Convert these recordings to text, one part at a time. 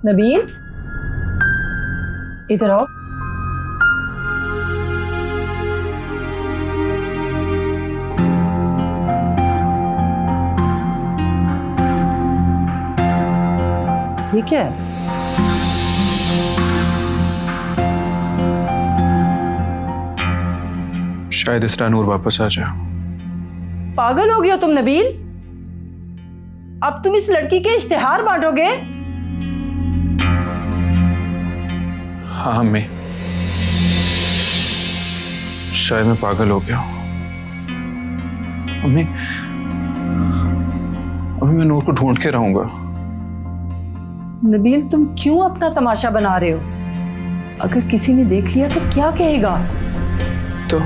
नबील, इधर आओ। ठीक है, शायद इस तरह नूर वापस आ जाए। पागल हो गए हो तुम नबील? अब तुम इस लड़की के इश्तिहार बांटोगे? हाँ अम्मी, शायद मैं पागल हो गया हूं। अम्मी, अभी मैं नूर को ढूंढ के रहूंगा। नबील, तुम क्यों अपना तमाशा बना रहे हो? अगर किसी ने देख लिया तो क्या कहेगा? तो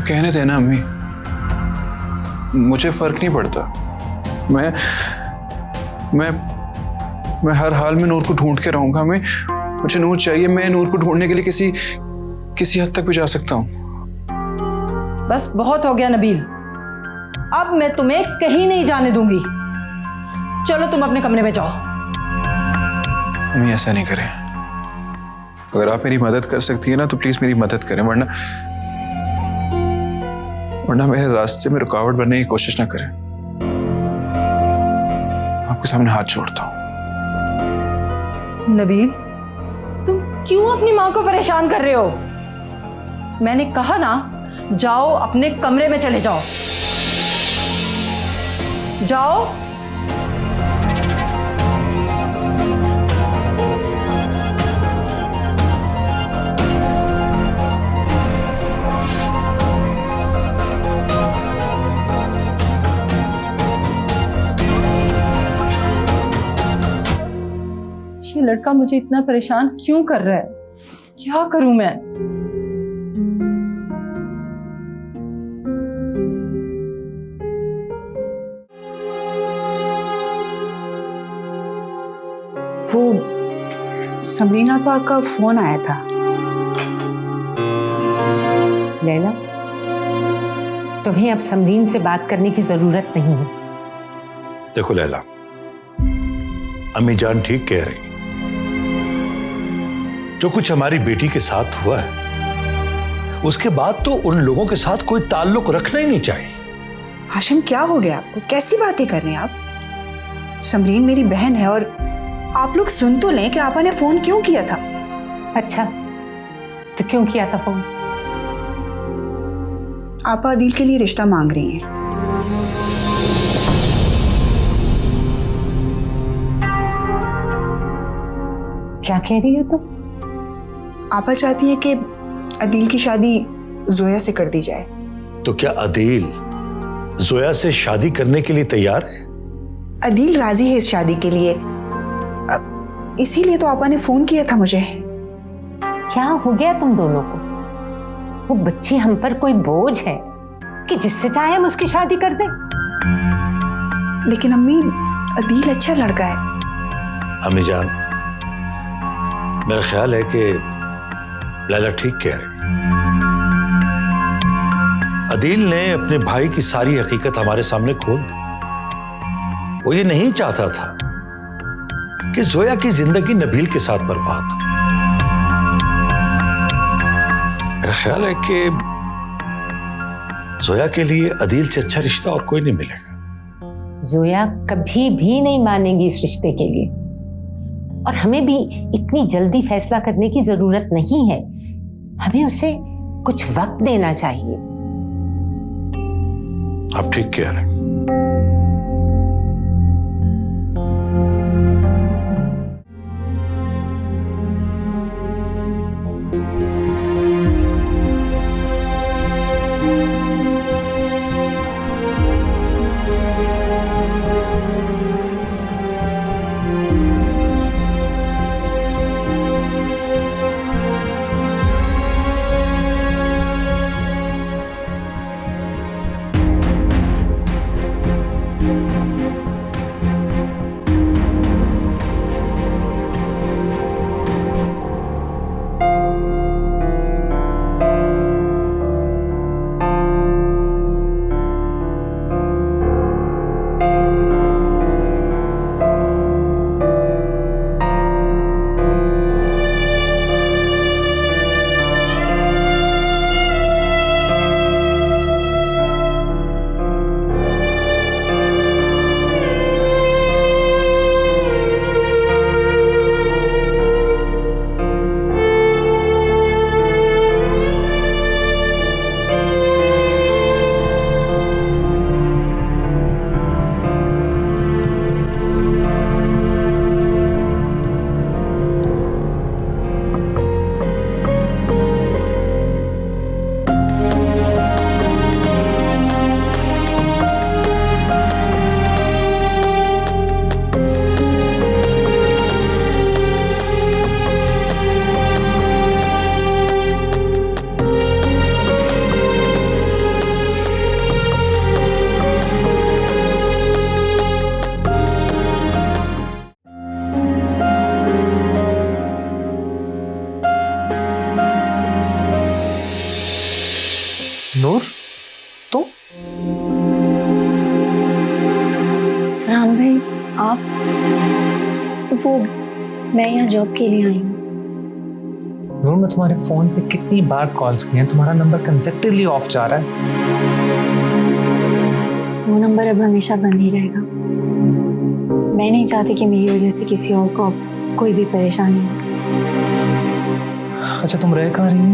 कहने देना अम्मी, मुझे फर्क नहीं पड़ता। मैं हर हाल में नूर को ढूंढ के रहूंगा। मुझे नूर चाहिए। मैं नूर को ढूंढने के लिए किसी हद तक भी जा सकता हूं। बस बहुत हो गया नबील, अब मैं तुम्हें कहीं नहीं जाने दूंगी। चलो तुम अपने कमरे में जाओ। अम्मी ऐसा नहीं करें। अगर आप मेरी मदद कर सकती है ना तो प्लीज मेरी मदद करें, वरना मेरे रास्ते में रुकावट बनने की कोशिश ना करें। आपके सामने हाथ जोड़ता हूं। नबील, तुम क्यों अपनी मां को परेशान कर रहे हो? मैंने कहा ना, जाओ अपने कमरे में चले जाओ। जाओ। ये लड़का मुझे इतना परेशान क्यों कर रहा है? क्या करूं मैं? वो समरीन आपा का फोन आया था। लैला, तुम्हें अब समरीन से बात करने की जरूरत नहीं है। देखो लैला, अम्मी जान ठीक कह रही। जो कुछ हमारी बेटी के साथ हुआ है, उसके बाद तो उन लोगों के साथ कोई ताल्लुक रखना ही नहीं चाहिए। हाशिम, क्या हो गया आपको? कैसी बातें कर रहे हैं आप? समरीन मेरी बहन है और आप लोग सुन तो लें कि आपा ने फोन क्यों किया था। अच्छा, तो क्यों किया था फोन? आपा अदील के लिए रिश्ता मांग रही हैं। क्या कह रही हो तुम? आपा चाहती है कि अदील की शादी जोया से कर दी जाए। तो क्या अदील जोया से शादी करने के लिए तैयार है? अदील राजी है इस शादी के लिए, इसीलिए तो आपा ने फोन किया था मुझे। क्या हो गया तुम दोनों को? वो बच्ची हम पर कोई बोझ है कि जिससे चाहे हम उसकी शादी कर दें? लेकिन अम्मी, अदील अच्छा लड़का है। अम्मी जान, मेरा ख्याल है कि लैला ठीक कह रही। अदील ने अपने भाई की सारी हकीकत हमारे सामने खोल दी। वो ये नहीं चाहता था कि जोया की जिंदगी नबील के साथ बर्बाद हो। मेरा ख्याल है कि जोया के लिए अदील से अच्छा रिश्ता और कोई नहीं मिलेगा। जोया कभी भी नहीं मानेगी इस रिश्ते के लिए, और हमें भी इतनी जल्दी फैसला करने की जरूरत नहीं है। हमें उसे कुछ वक्त देना चाहिए। आप ठीक कह रहे हैं। नूर तुम? फरहान भाई, आप? वो मैं यहाँ जॉब के लिए आई हूँ। नूर, मैं तुम्हारे फोन पे कितनी बार कॉल्स किए हैं, तुम्हारा नंबर कंसेप्टिवली ऑफ जा रहा है। वो नंबर अब हमेशा बंद ही रहेगा। मैं नहीं चाहती कि मेरी वजह से किसी और को अब कोई भी परेशानी हो। अच्छा, तुम रह कहाँ रही हो?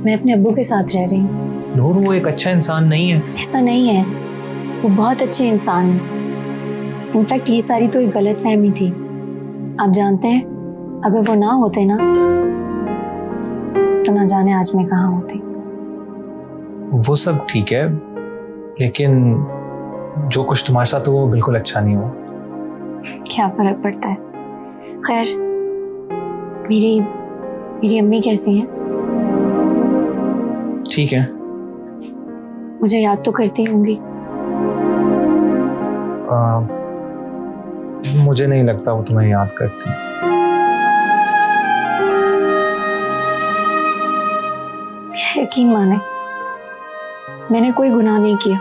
मैं अपने अब्बू के साथ रह रही हूँ। नूर, वो एक अच्छा इंसान नहीं है। ऐसा नहीं है, वो बहुत अच्छे इंसान हैं। इनफैक्ट ये सारी तो एक गलत फहमी थी। आप जानते हैं, अगर वो ना होते ना तो ना जाने आज मैं कहाँ होती। वो सब ठीक है, लेकिन जो कुछ तुम्हारे साथ हो वो बिल्कुल अच्छा नहीं हो। क्या फर्क पड़ता है। खैर, मेरी अम्मी कैसी हैं? ठीक है। मुझे याद तो करती होंगी। मुझे नहीं लगता वो तुम्हें याद करती। मेरा यकीन माने, मैंने कोई गुनाह नहीं किया।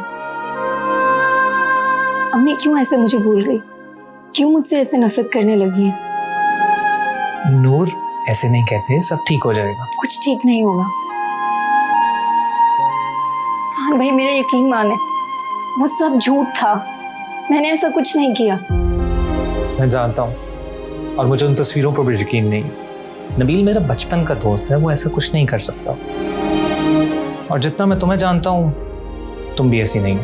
अम्मी क्यों ऐसे मुझे भूल गई? क्यों मुझसे ऐसे नफरत करने लगी हैं? नूर, ऐसे नहीं कहते, सब ठीक हो जाएगा। कुछ ठीक नहीं होगा। हाँ भाई, मेरा यकीन माने, वो सब झूठ था। मैंने ऐसा कुछ नहीं किया। मैं जानता हूँ, और मुझे उन तस्वीरों पर भी यकीन नहीं है। नबील मेरा बचपन का दोस्त है, वो ऐसा कुछ नहीं कर सकता। और जितना मैं तुम्हें जानता हूँ, तुम भी ऐसी नहीं हो।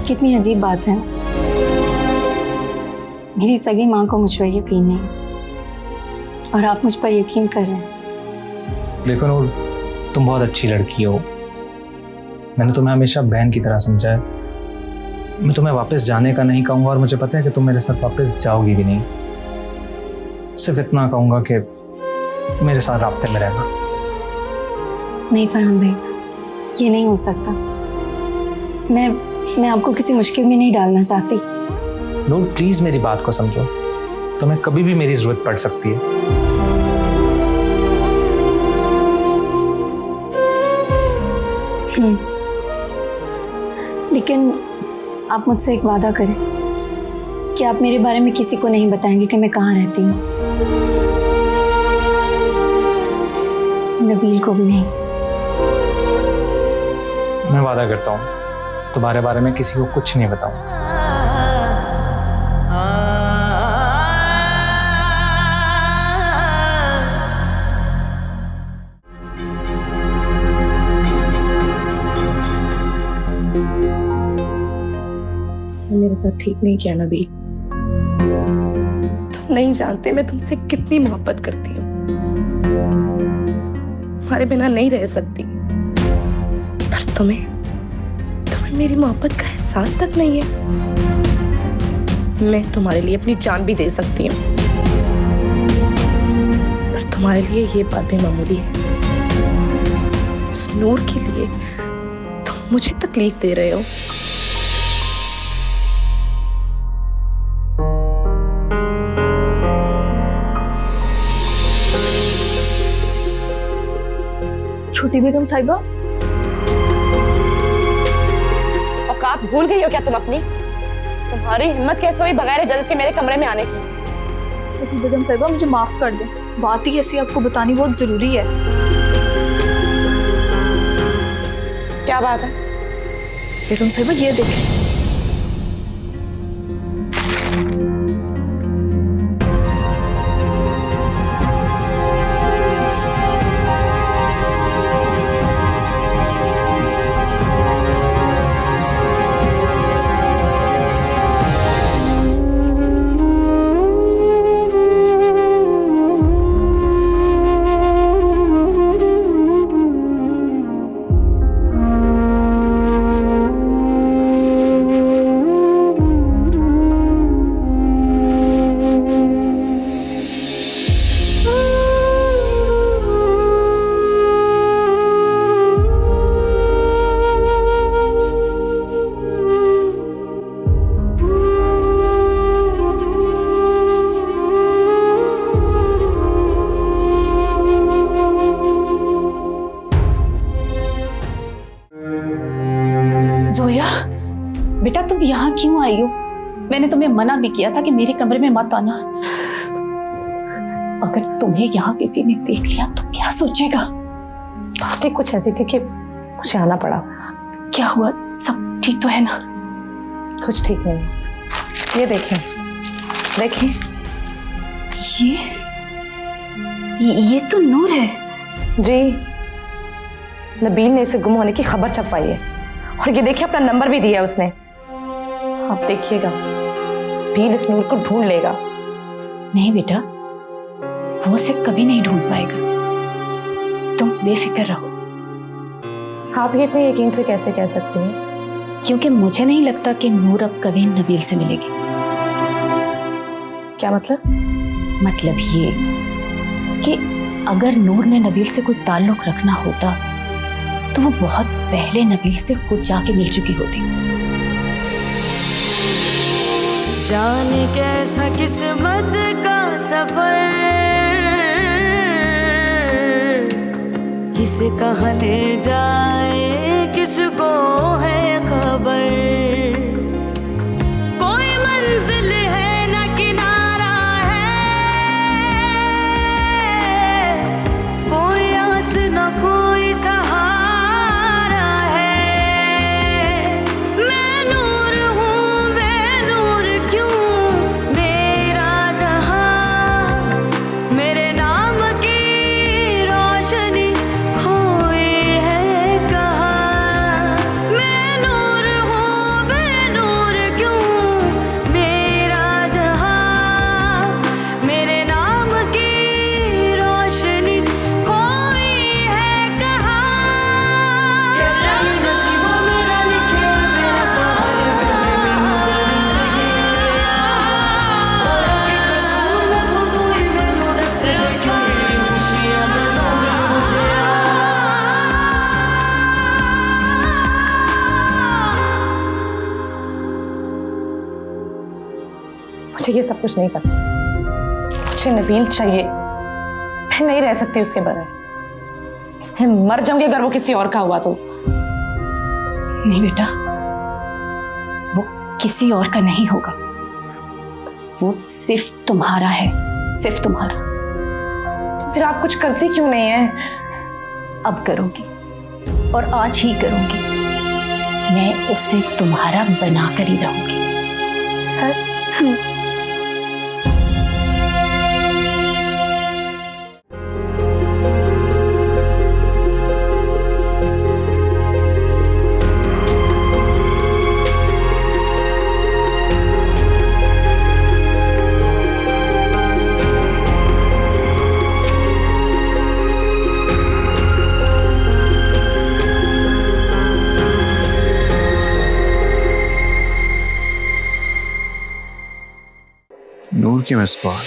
कितनी अजीब बात है। मेरी सगी माँ को मुझ पर यकीन नहीं, और आप मुझ पर यकीन कर रहे हैं। देखो नूर, तुम बहुत अच्छी लड़की हो। मैंने तुम्हें हमेशा बहन की तरह समझा है। मैं तुम्हें वापस जाने का नहीं कहूँगा, और मुझे पता है कि तुम मेरे साथ वापस जाओगी भी नहीं। सिर्फ इतना कहूँगा कि मेरे साथ राब्ते में रहना। नहीं फरहान भाई, ये नहीं हो सकता। मैं आपको किसी मुश्किल में नहीं डालना चाहती। नूर, प्लीज मेरी बात को समझो। तुम्हें कभी भी मेरी जरूरत पड़ सकती है। लेकिन आप मुझसे एक वादा करें कि आप मेरे बारे में किसी को नहीं बताएंगे कि मैं कहाँ रहती हूँ। नबील को भी नहीं। मैं वादा करता हूँ, तुम्हारे बारे में किसी को कुछ नहीं बताऊँ। मेरे साथ ठीक नहीं किया नबील। तुम नहीं जानते मैं तुमसे कितनी मोहब्बत करती हूँ। तुम्हारे बिना नहीं रह सकती। पर तुम्हें मेरी मोहब्बत का एहसास तक नहीं है। मैं तुम्हारे लिए अपनी जान भी दे सकती हूँ, पर तुम्हारे लिए ये बात भी मामूली है। उस नूर के लिए तुम मुझे तकलीफ दे रहे हो। छोटी बेगम साहिबा, औकात भूल गई हो क्या तुम अपनी? तुम्हारी हिम्मत कैसे हुई बगैर इजाजत के मेरे कमरे में आने की? छोटी बेगम साहिबा, मुझे माफ कर दें। बात ही ऐसी आपको बतानी बहुत जरूरी है। क्या बात है? बेगम साहिबा, ये देखें। तुम यहाँ क्यों आई हो? मैंने तुम्हें मना भी किया था कि मेरे कमरे में मत आना। अगर तुम्हें यहाँ किसी ने देख लिया तो क्या सोचेगा? बातें कुछ ऐसी थी कि मुझे आना पड़ा। क्या हुआ? सब ठीक तो है ना? कुछ ठीक नहीं। ये देखें, देखें। ये तो नूर है। जी, नबील ने इसे गुम होने की खबर छपाई है और ये देखिए अपना नंबर भी दिया है उसने। आप देखिएगा, नबील इस नूर को ढूंढ लेगा। नहीं बेटा, वो उसे कभी नहीं ढूंढ पाएगा। तुम बेफिक्र रहो। आप ये इतने यकीन से कैसे कह सकती हैं? क्योंकि मुझे नहीं लगता कि नूर अब कभी नबील से मिलेगी। क्या मतलब? मतलब ये कि अगर नूर ने नबील से कोई ताल्लुक रखना होता तो वो बहुत पहले नबील से खुद जाके मिल चुकी होती। जाने कैसा किस्मत का सफर, किसे कहाँ ले जाए किसको है खबर। कोई मंजिल है न किनारा है, कोई आस न कोई सहारा है। मैं नूर हूँ बेनूर क्यों मेरा जहां, मेरे नाम की रोशनी खोई है कहाँ। मैं नूर हूँ बेनूर क्यों मेरा जहां, मेरे नाम की रोशनी खोई है कहाँ। कैसा नसीबों मेरा लिखे मेरा प्यार जिंदगी की कसूर न तो कोई मैनू दस दे क्यों मेरी खुशियां बनूंगा मुझे। मुझे ये सब कुछ नहीं पता। मुझे नबील चाहिए। मैं नहीं रह सकती उसके बगैर। मैं मर जाऊंगी अगर वो किसी और का हुआ तो। नहीं बेटा, वो किसी और का नहीं होगा। वो सिर्फ तुम्हारा है, सिर्फ तुम्हारा। तो फिर आप कुछ करती क्यों नहीं है? अब करूंगी, और आज ही करूंगी। मैं उसे तुम्हारा बनाकर ही रहूंगी। सर, नूर की मिस कॉल।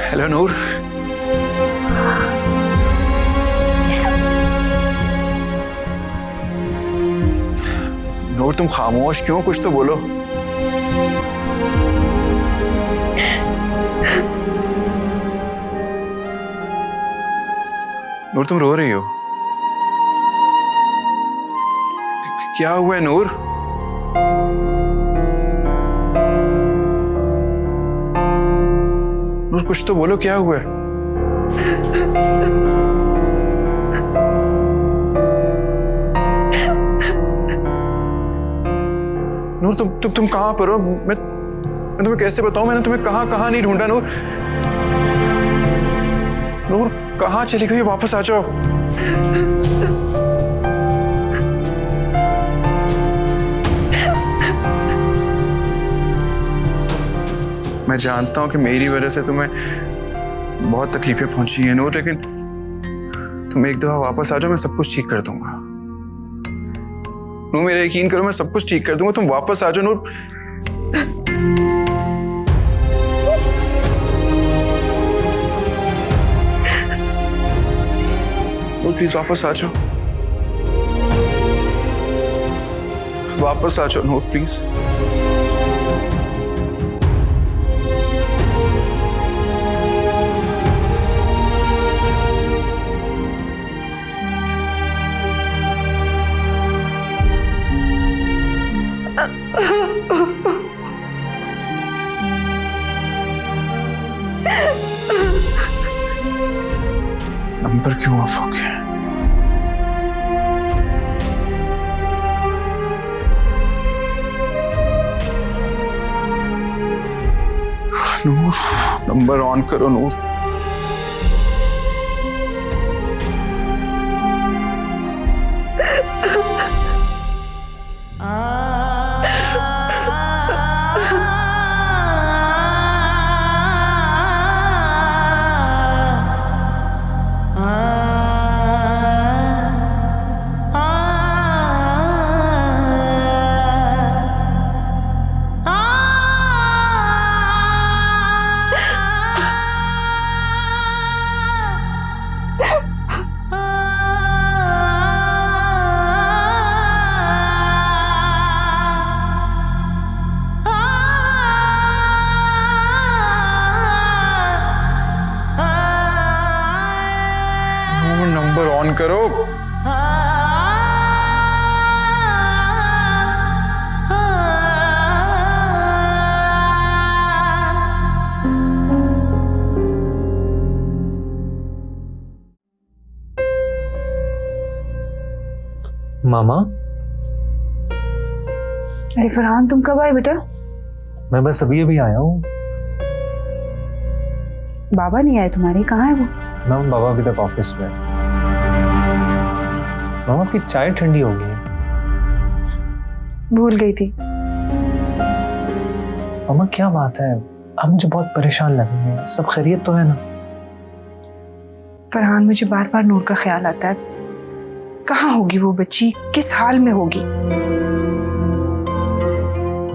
हेलो नूर। नूर तुम खामोश क्यों? कुछ तो बोलो। नूर तुम रो रही हो? क्या हुआ है नूर? नूर कुछ तो बोलो, क्या हुआ है? नूर तुम कहां पर हो? मैं तुम्हें कैसे बताऊं? मैंने तुम्हें कहां नहीं ढूंढा। नूर नूर कहां चली गई? वापस आ जाओ। मैं जानता हूं कि मेरी वजह से तुम्हें बहुत तकलीफें पहुंची हैं नूर, लेकिन तुम एक दफा वापस आ जाओ, मैं सब कुछ ठीक कर दूंगा। नूर मेरा यकीन करो, मैं सब कुछ ठीक कर दूंगा। तुम वापस आ जाओ नूर। नूर प्लीज वापस आ जाओ, वापस आ जाओ नूर प्लीज। नंबर क्यों ऑफ हो गया? नूर, नंबर ऑन करो नूर। नंबर ऑन करो। मामा, अरे फरहान, तुम कब आए बेटा? मैं बस अभी अभी आया हूँ। बाबा नहीं आए तुम्हारे? कहाँ है वो? मैम, बाबा अभी तक ऑफिस में। मामा, आपकी चाय ठंडी हो गई है। भूल गई थी। मामा, क्या बात है? आप मुझे बहुत परेशान लग रही हैं। सब खैरियत तो है ना? फरहान, मुझे बार बार नूर का ख्याल आता है। कहाँ होगी वो बच्ची? किस हाल में होगी?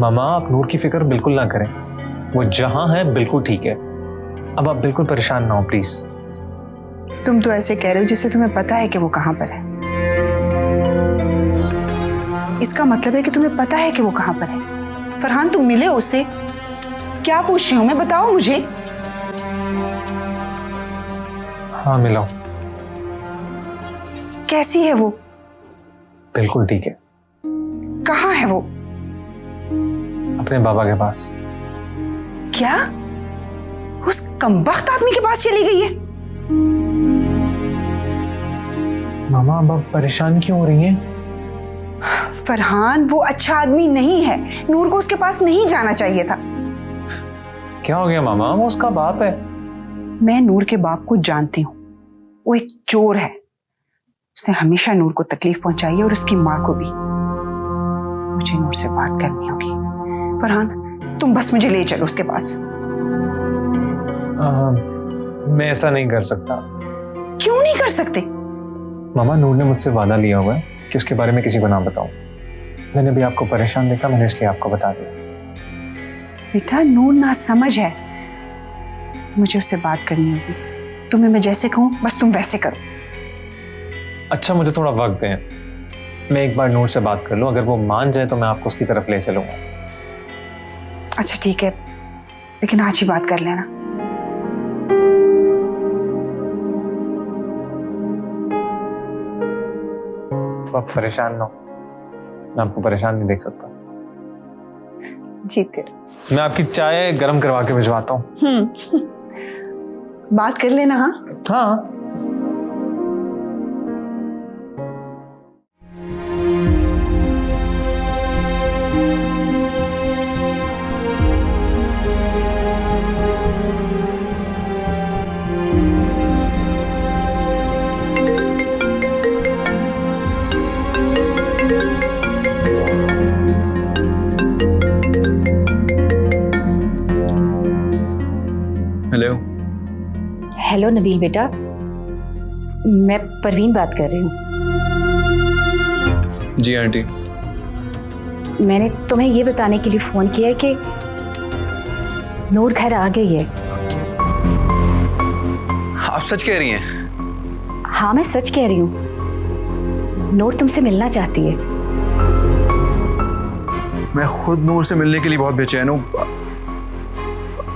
मामा, आप नूर की फिक्र बिल्कुल ना करें। वो जहां है बिल्कुल ठीक है। अब आप बिल्कुल परेशान ना हो प्लीज। तुम तो ऐसे कह रहे हो जैसे तुम्हें पता है कि वो कहाँ पर है। इसका मतलब है कि तुम्हें पता है कि वो कहाँ पर है। फरहान, तुम मिले उससे? क्या पूछ रही हूँ मैं, बताओ मुझे। हाँ, मिला हूं। कैसी है वो? बिल्कुल ठीक है। कहाँ है वो? अपने बाबा के पास। क्या? उस कमबख्त आदमी के पास चली गई है? मामा, अब आप परेशान क्यों हो रही हैं? फरहान, वो अच्छा आदमी नहीं है। नूर को उसके पास नहीं जाना चाहिए था। क्या हो गया मामा? वो उसका बाप है। मैं नूर के बाप को जानती हूँ। वो एक चोर है। उसने हमेशा नूर को तकलीफ पहुंचाई है और उसकी माँ को भी। मुझे नूर से बात करनी होगी। फरहान, तुम बस मुझे ले चलो उसके पास। मैं ऐसा नहीं कर सकता। क्यों नहीं कर सकते? मामा, नूर ने मुझसे वादा लिया हुआ है कि उसके बारे में किसी को ना बताऊं। मैंने भी आपको परेशान देखा, मैंने इसलिए आपको बता दिया। बेटा, नूर ना समझ है। मुझे उससे बात करनी होगी। तुम्हें मैं जैसे कहूँ बस तुम वैसे करो। अच्छा, मुझे थोड़ा वक्त दें। मैं एक बार नूर से बात कर लूं। अगर वो मान जाए तो मैं आपको उसकी तरफ ले चलूंगा। अच्छा ठीक है, लेकिन आज ही बात कर लेना। आप परेशान ना हो। मैं आपको परेशान नहीं देख सकता। जीते। मैं आपकी चाय गर्म करवा के भिजवाता हूँ। बात कर लेना। हाँ हाँ। हेलो। हेलो नबील बेटा, मैं परवीन बात कर रही हूँ। जी आंटी। मैंने तुम्हें ये बताने के लिए फोन किया है कि नूर घर आ गई है। आप सच कह रही हैं? हाँ मैं सच कह रही हूँ, नूर तुमसे मिलना चाहती है। मैं खुद नूर से मिलने के लिए बहुत बेचैन हूँ।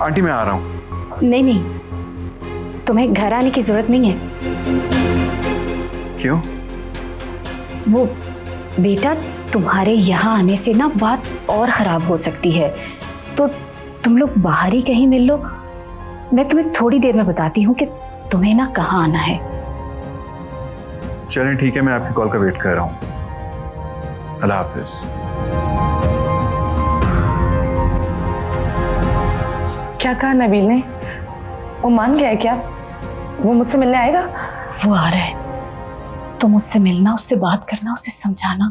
आंटी मैं आ रहा हूँ। नहीं नहीं, तुम्हें घर आने की जरूरत नहीं है। क्यों? वो बेटा, तुम्हारे यहाँ आने से ना बात और खराब हो सकती है, तो तुम लोग बाहर ही कहीं मिल लो। मैं तुम्हें थोड़ी देर में बताती हूँ कि तुम्हें ना कहाँ आना है। चलें ठीक है, मैं आपकी कॉल का वेट कर रहा हूँ। अल्लाह हाफिज। क्या कहा नबील ने? वो मान गया है क्या? वो मुझसे मिलने आएगा? वो आ रहा है, तुम उससे मिलना, उससे बात करना, उसे समझाना,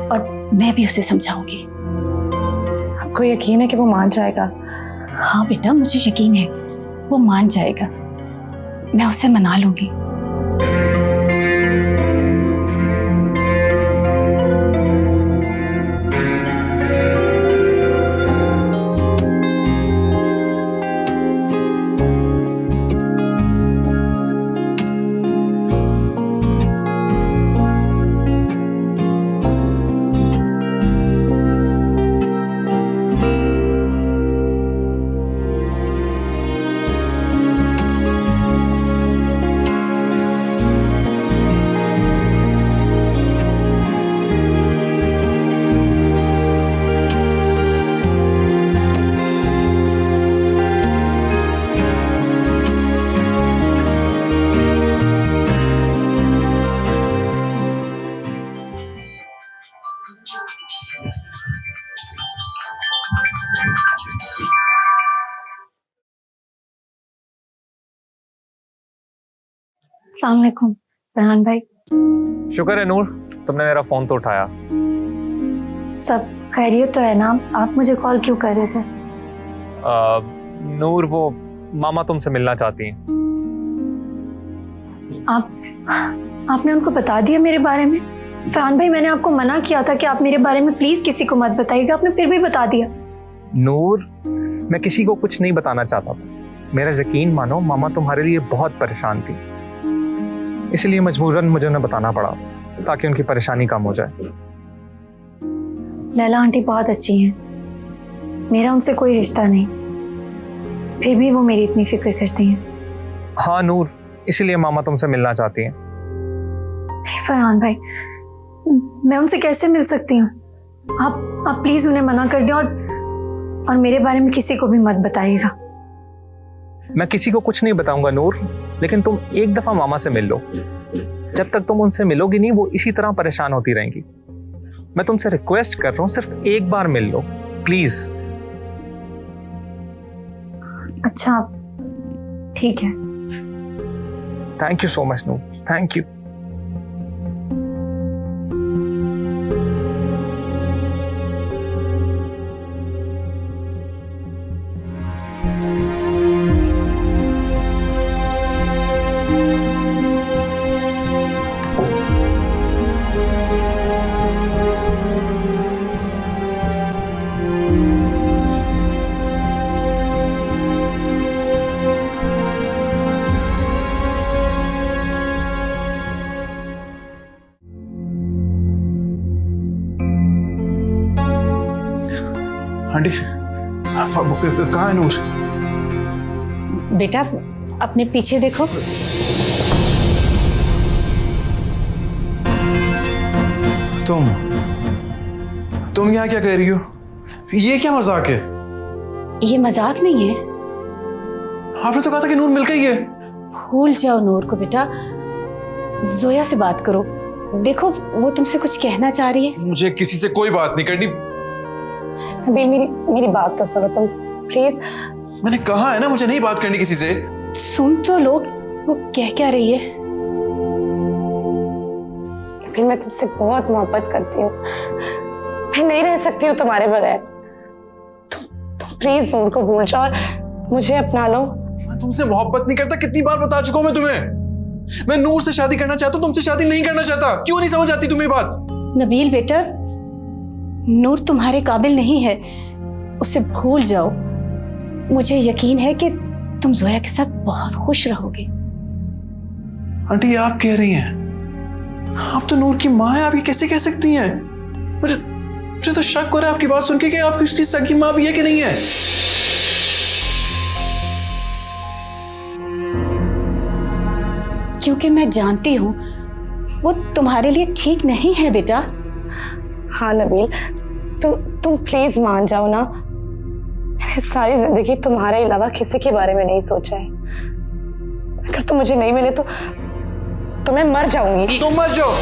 और मैं भी उसे समझाऊंगी। आपको यकीन है कि वो मान जाएगा? हाँ बेटा, मुझे यकीन है वो मान जाएगा। मैं उसे मना लूंगी। अस्सलाम वालेकुम फरहान भाई। शुक्र है नूर, तुमने मेरा फोन तो उठाया। सब खैरियत तो है ना? आप मुझे कॉल क्यों कर रहे थे? नूर, वो मामा तुमसे मिलना चाहती हैं। आपने उनको बता दिया मेरे बारे में? फरहान भाई, मैंने आपको मना किया था कि आप मेरे बारे में प्लीज किसी को मत बताइएगा, आपने फिर भी बता दिया। नूर, मैं किसी को कुछ नहीं बताना चाहता था। मेरा यकीन मानो, मामा तुम्हारे लिए बहुत परेशान थी, इसलिए मजबूरन मुझे उन्हें बताना पड़ा ताकि उनकी परेशानी कम हो जाए। लैला आंटी बहुत अच्छी हैं, मेरा उनसे कोई रिश्ता नहीं, फिर भी वो मेरी इतनी फिक्र करती हैं। हाँ नूर, इसलिए मामा तुमसे मिलना चाहती हैं। फरहान भाई, मैं उनसे कैसे मिल सकती हूँ? आप प्लीज उन्हें मना कर दें, और मेरे बारे में किसी को भी मत बताइएगा। मैं किसी को कुछ नहीं बताऊंगा नूर, लेकिन तुम एक दफा मामा से मिल लो। जब तक तुम उनसे मिलोगी नहीं, वो इसी तरह परेशान होती रहेंगी। मैं तुमसे रिक्वेस्ट कर रहा हूँ, सिर्फ एक बार मिल लो प्लीज। अच्छा ठीक है। Thank you so much Noor, thank you. Aunty कहाँ है नूर? बेटा, अपने पीछे देखो। तुम यहाँ क्या कह रही हो? ये क्या मजाक है? ये मजाक नहीं है। आपने तो कहा था कि नूर मिल गई है। भूल जाओ नूर को बेटा, जोया से बात करो। देखो, वो तुमसे कुछ कहना चाह रही है। मुझे किसी से कोई बात नहीं करनी। अभी मेरी बात तो सुनो तुम प्लीज। मैंने कहा है ना, मुझे नहीं बात करनी किसी से। सुन तो लो, वो कह क्या रही है। फिर मैं तुमसे बहुत मोहब्बत करती हूँ, मैं नहीं रह सकती हूँ तुम्हारे बगैर। तुम प्लीज नूर को भूल जाओ और मुझे अपना लो। मैं तुमसे मोहब्बत नहीं करता, कितनी बार बता चुका हूं मैं तुम्हें। मैं नूर से शादी करना चाहता हूँ, तुमसे शादी नहीं करना चाहता। क्यों नहीं समझ आती तुम्हें बात? नबील बेटा, नूर तुम्हारे काबिल नहीं है, उसे भूल जाओ। मुझे यकीन है कि तुम जोया के साथ बहुत खुश रहोगे। आंटी ये आप कह रही हैं? आप तो नूर की माँ हैं, आप ये कैसे कह सकती हैं? मुझे तो शक हो रहा है आपकी बात सुन के कि आपकी उसकी सगी माँ भी है कि नहीं है। क्योंकि मैं जानती हूँ वो तुम्हारे लिए ठीक नहीं है बेटा। हाँ नबील, तुम प्लीज मान जाओ ना। मैंने सारी जिंदगी तुम्हारे अलावा किसी के बारे में नहीं सोचा है। अगर तुम मुझे नहीं मिले तो मैं मर जाऊंगी। तुम मर जाओ।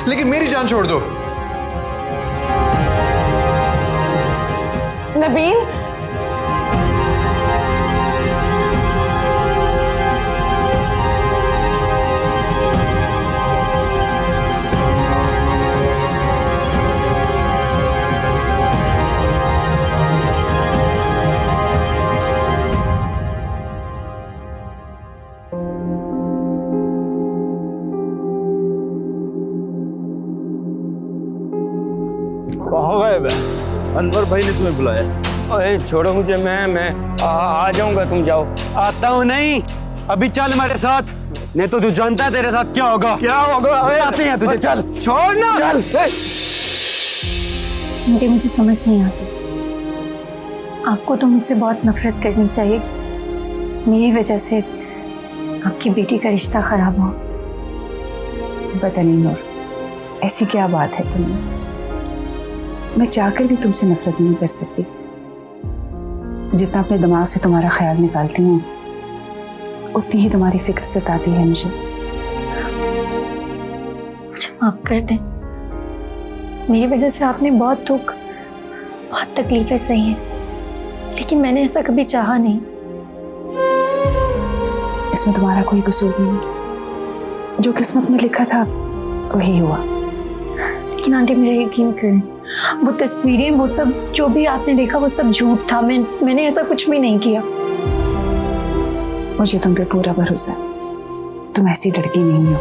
लेकिन मेरी जान छोड़ दो। नबील, कहाँ गए बे? अनवर भाई ने तुम्हें बुलाया। अरे छोड़ो मुझे, मैं आ जाऊंगा, तुम जाओ। आता हूँ नहीं, अभी चल हमारे साथ, नहीं तो तू जानता है तेरे साथ क्या होगा। क्या होगा? आते हैं तुझे, चल। छोड़ ना। चल। मुझे समझ नहीं आती, आपको तो मुझसे बहुत नफरत करनी चाहिए। मेरी वजह से आपकी बेटी का रिश्ता खराब हुआ। पता नहीं नूर, ऐसी क्या बात है तुम्हें? मैं चाहकर भी तुमसे नफरत नहीं कर सकती। जितना अपने दिमाग से तुम्हारा ख्याल निकालती हूँ उतनी ही तुम्हारी फिक्र सताती है मुझे। मुझे माफ कर दें, मेरी वजह से आपने बहुत दुख, बहुत तकलीफें सही हैं, लेकिन मैंने ऐसा कभी चाहा नहीं। इसमें तुम्हारा कोई कसूर नहीं। जो किस्मत में लिखा था वही हुआ। लेकिन आंटी मेरा यकीन करें, वो तस्वीरें, वो सब जो भी आपने देखा वो सब झूठ था। मैंने ऐसा कुछ भी नहीं किया। मुझे तुम पे पूरा भरोसा है, तुम ऐसी लड़की नहीं हो।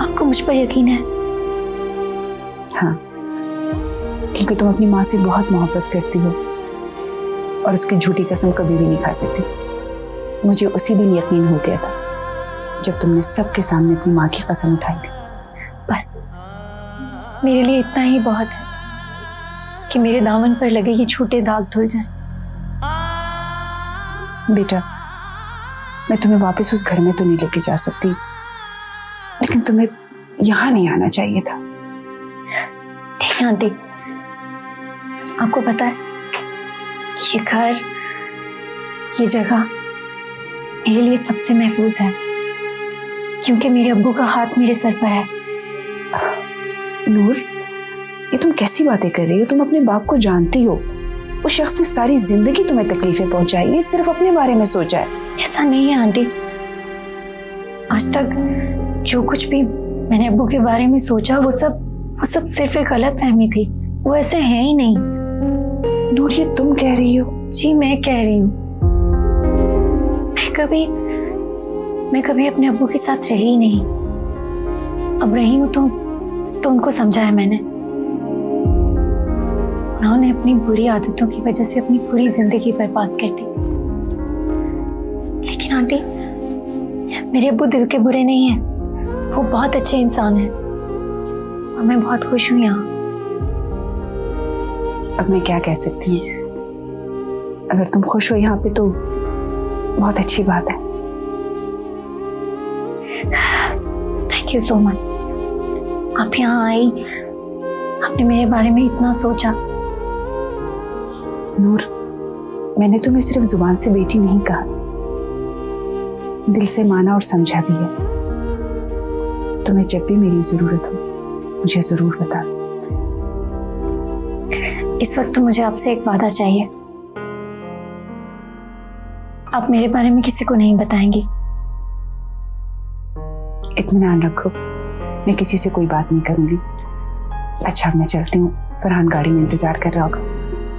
आपको मुझ पर यकीन है? हाँ, क्योंकि तुम अपनी माँ से बहुत मोहब्बत करती हो और उसकी झूठी कसम कभी भी नहीं खा सकती। मुझे उसी दिन यकीन हो गया था जब तुमने सबके सामने अपनी माँ की कसम उठाई थी। बस मेरे लिए इतना ही बहुत है कि मेरे दामन पर लगे ये छोटे दाग धुल जाएं। बेटा, मैं तुम्हें वापस उस घर में तो नहीं लेके जा सकती, लेकिन तुम्हें यहाँ नहीं आना चाहिए था। ठीक है आंटी, आपको पता है ये घर, ये जगह मेरे लिए सबसे महफूज है, क्योंकि मेरे अब्बू का हाथ मेरे सर पर है। नूर, ये तुम कैसी बातें कर रही हो? तुम अपने बाप को जानती हो। उस शख्स ने सारी जिंदगी तुम्हें तकलीफें पहुंचाई, ये सिर्फ अपने बारे में सोचा है। ऐसा नहीं है आंटी, आज तक जो कुछ भी मैंने अब्बू के बारे में सोचा वो सब सिर्फ एक गलत फहमी थी। वो ऐसे हैं ही नहीं। नूर, ये तुम कह रही हो? जी मैं कह रही हूँ। मैं कभी अपने अब्बू के साथ रही नहीं। अब रही हूँ तो उनको समझा है मैंने। उन्होंने अपनी बुरी आदतों की वजह से अपनी पूरी जिंदगी बर्बाद कर दी। लेकिन आंटी, मेरे अब्बू दिल के बुरे नहीं हैं, वो बहुत अच्छे इंसान हैं और मैं बहुत खुश हूँ यहाँ। अब मैं क्या कह सकती हूँ? अगर तुम खुश हो यहाँ पे तो बहुत अच्छी बात है। Thank you so much. आप यहाँ आई, आपने मेरे बारे में इतना सोचा। नूर, मैंने तुम्हें सिर्फ जुबान से बेटी नहीं कहा, दिल से माना और समझा भी है। तुम्हें जब भी मेरी जरूरत हो मुझे जरूर बता। इस वक्त तो मुझे आपसे एक वादा चाहिए। आप मेरे बारे में किसी को नहीं बताएंगी? इत्मीनान रखो, मैं किसी से कोई बात नहीं करूंगी। अच्छा, मैं चलती हूँ, फरहान गाड़ी में इंतजार कर रहा होगा।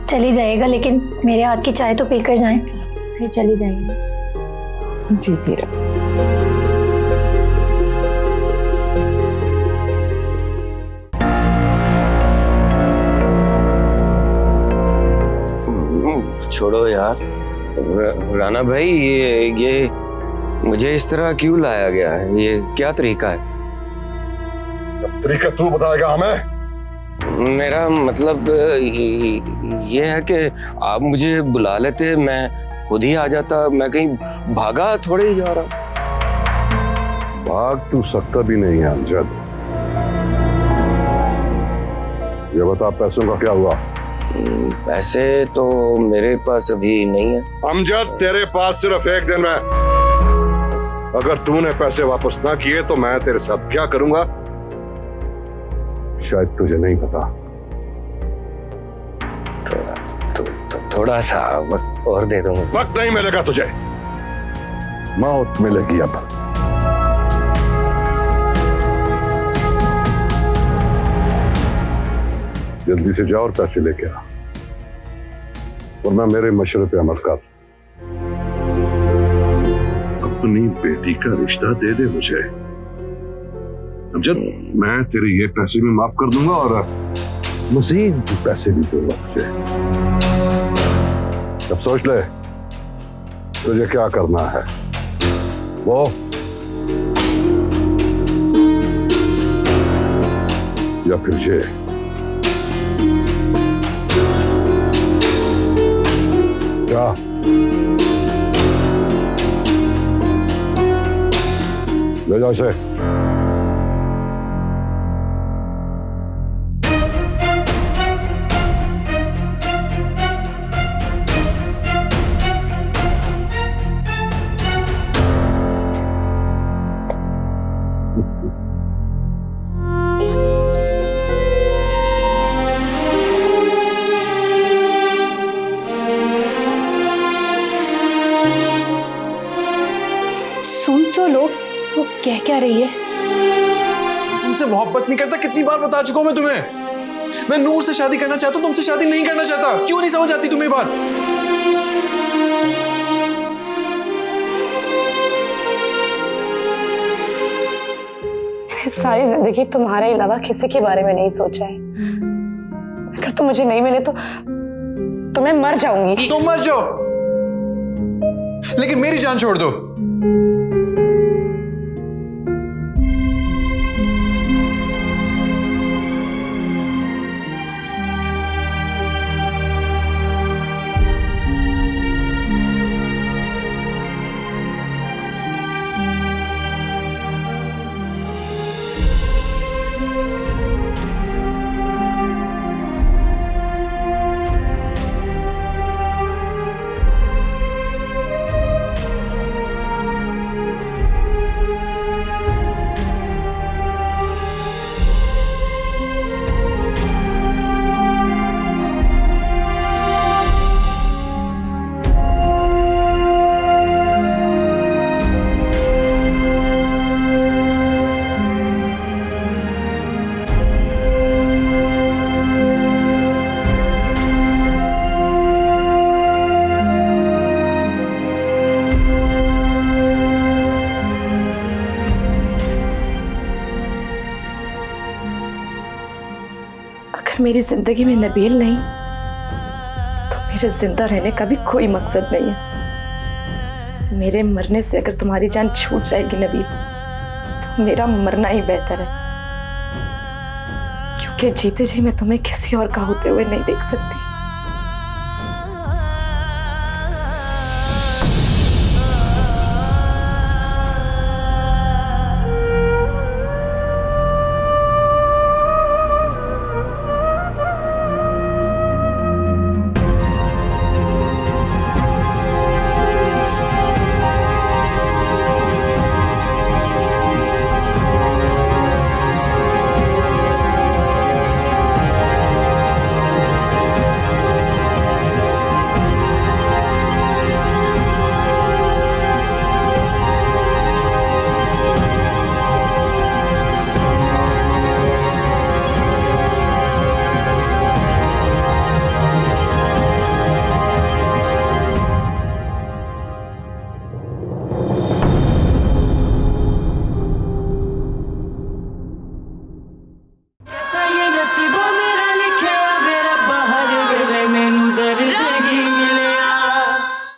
चली जाइएगा, लेकिन मेरे हाथ की चाय तो पीकर जाएं, फिर चली जाइएगा। जीती रहो। छोड़ो यार। राणा भाई, ये मुझे इस तरह क्यों लाया गया है? ये क्या तरीका है? तरीका तू बताएगा हमें? मेरा मतलब ये है कि आप मुझे बुला लेते, मैं खुद ही आ जाता। मैं कहीं भागा थोड़े ही जा रहा। भाग तू सकता भी नहीं है अमजद। ये बता, पैसों का क्या हुआ? पैसे तो मेरे पास अभी नहीं है। अमजद, तेरे पास सिर्फ एक दिन है। अगर तूने पैसे वापस ना किए तो मैं तेरे साथ क्या करूंगा शायद तुझे नहीं पता। थोड़ा सा वक्त और दे दूंगा। वक्त नहीं मिलेगा तुझे, मौत मिलेगी अब। जल्दी से जाओ और पैसे लेके आ, वरना मेरे मशवरे पे अमल कर। अपनी बेटी का रिश्ता दे दे मुझे अमजद। मैं तेरे ये पैसे भी माफ कर दूंगा और मजीद पैसे भी दूंगा तुझे। अब सोच ले तुझे क्या करना है। वो या फिर ये। क्या? ले जाओ इसे। सुन तो लो, वो कह क्या रही है? तुमसे मोहब्बत नहीं करता, कितनी बार बता चुका हूं मैं तुम्हें। मैं नूर से शादी करना चाहता हूं, तुमसे शादी नहीं करना चाहता। क्यों नहीं समझ आती तुम्हें बात? सारी जिंदगी तुम्हारे अलावा किसी के बारे में नहीं सोचा है। अगर तुम मुझे नहीं मिले तो मैं मर जाऊंगी। तुम मर जाओ, लेकिन मेरी जान छोड़ दो। मेरी जिंदगी में नबील नहीं तो मेरे जिंदा रहने का भी कोई मकसद नहीं है। मेरे मरने से अगर तुम्हारी जान छूट जाएगी नबील, तो मेरा मरना ही बेहतर है, क्योंकि जीते जी मैं तुम्हें किसी और का होते हुए नहीं देख सकती।